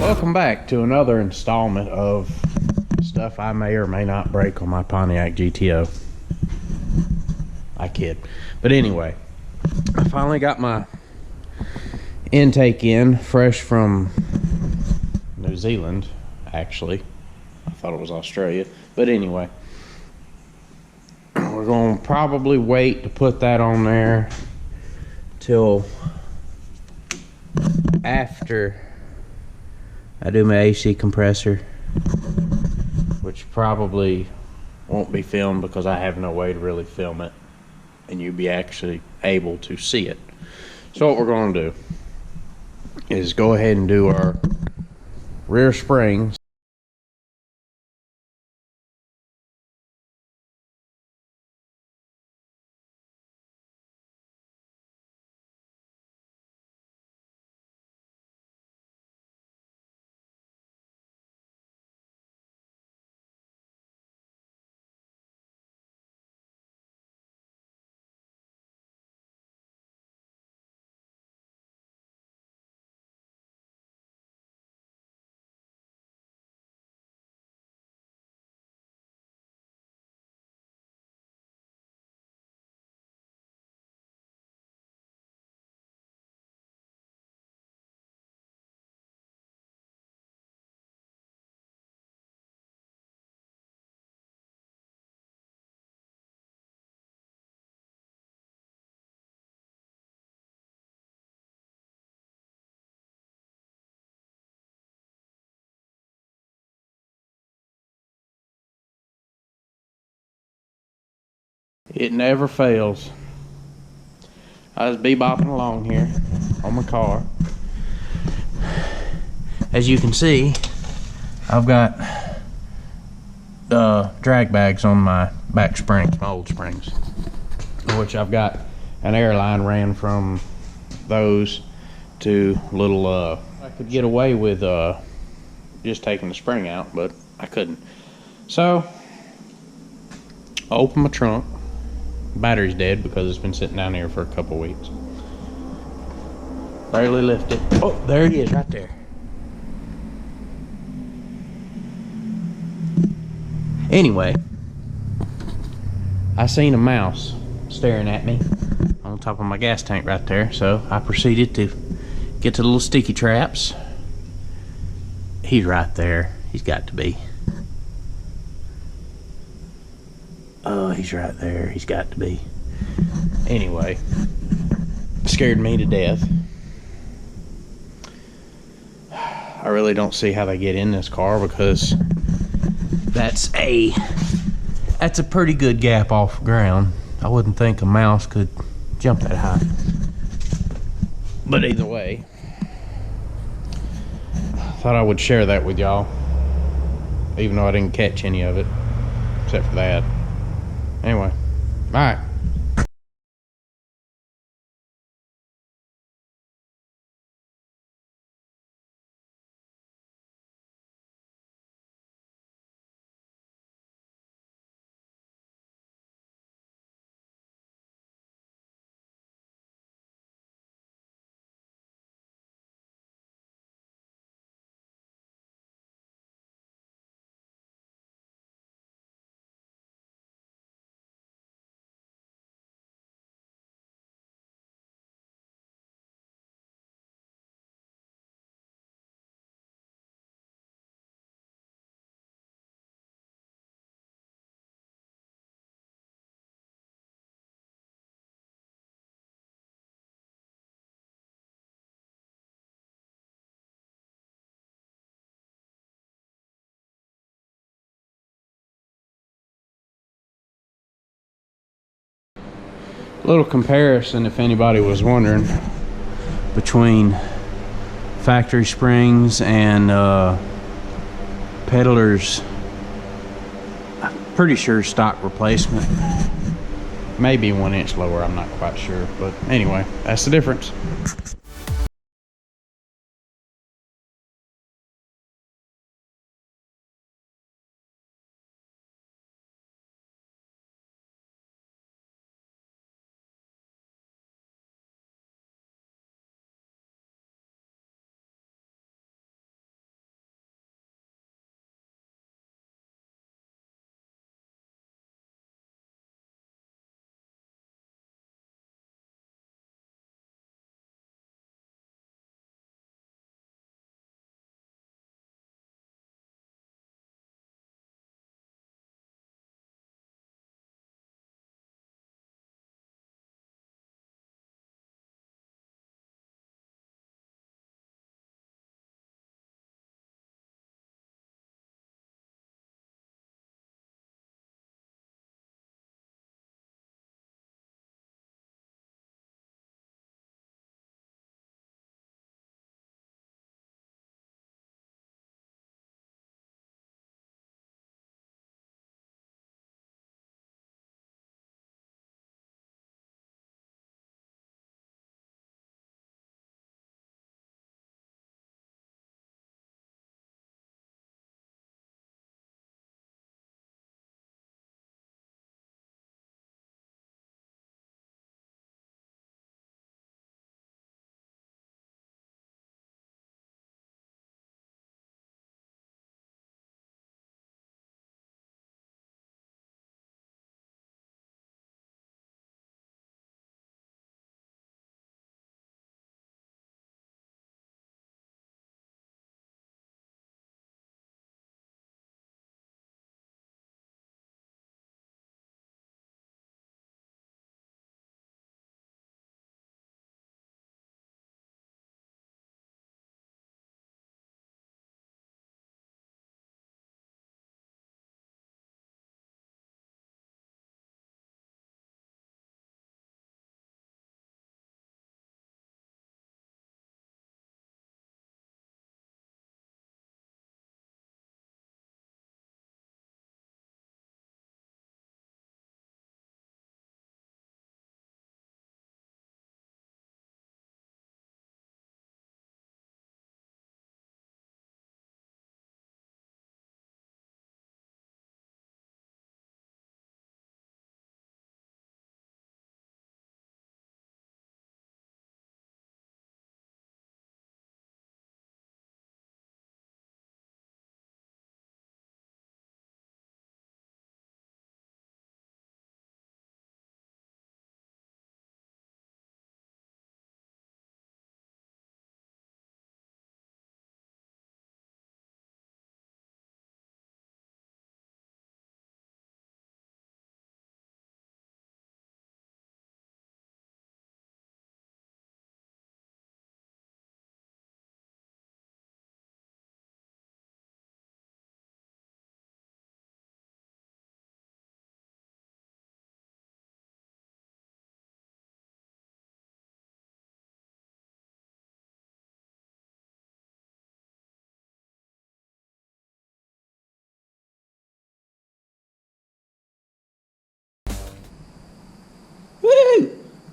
Welcome back to another installment of stuff I may or may not break on my Pontiac GTO. I kid. But anyway, I finally got my intake in, fresh from New Zealand, actually. I thought it was Australia. But anyway, we're going to probably wait to put that on there till after I do my AC compressor, which probably won't be filmed because I have no way to really film it and you'll be actually able to see it. So what we're going to do is go ahead and do our rear springs. It never fails. I was bebopping along here on my car. As you can see, I've got drag bags on my back springs, my old springs, which I've got an air line ran from those to little I could get away with just taking the spring out, but I couldn't. So I opened my trunk. Battery's dead because it's been sitting down here for a couple weeks. Barely lift it. Oh, there he is right there. Anyway, I seen a mouse staring at me on top of my gas tank right there, so I proceeded to get to the little sticky traps. He's right there. He's got to be. Oh, he's right there. He's got to be. Anyway, scared me to death. I really don't see how they get in this car because that's a pretty good gap off ground. I wouldn't think a mouse could jump that high. But either way, I thought I would share that with y'all, even though I didn't catch any of it, except for that. Anyway, all right. Little comparison, if anybody was wondering, between factory springs and Peddler's, I'm pretty sure stock replacement. Maybe 1 inch lower, I'm not quite sure, but anyway, that's the difference.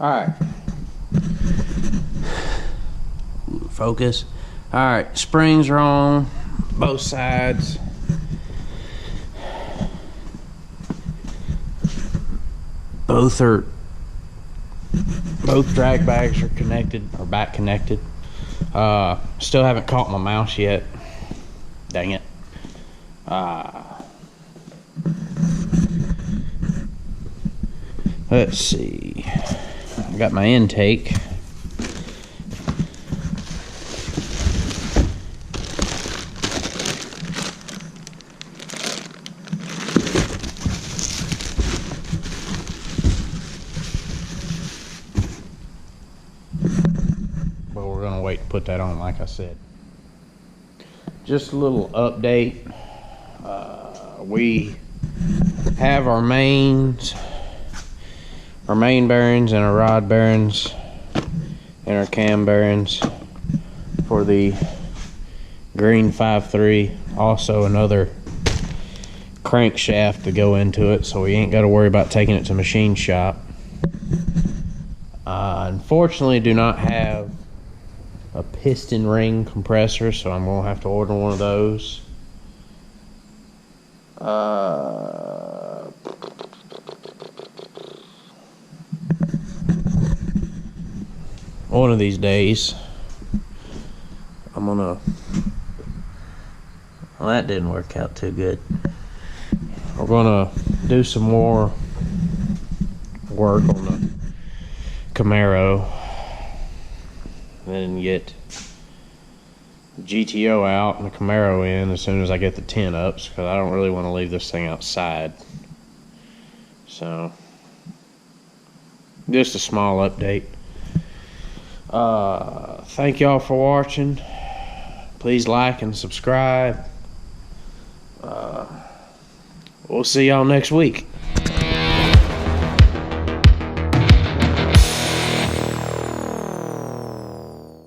Alright. Focus. Alright, springs are on both sides. Both drag bags are connected, or back connected. Still haven't caught my mouse yet. Dang it. Let's see. I got my intake. But we're gonna wait to put that on, like I said. Just a little update. We have our main bearings and our rod bearings and our cam bearings for the Green 5.3. Also another crankshaft to go into it, so we ain't got to worry about taking it to machine shop. Unfortunately, do not have a piston ring compressor, so I'm gonna have to order one of those. One of these days I'm gonna, well, that didn't work out too good. We're gonna do some more work on the Camaro and get the GTO out and the Camaro in as soon as I get the tent up, because I don't really want to leave this thing outside. So just a small update. Thank y'all for watching. Please like and subscribe. We'll see y'all next week.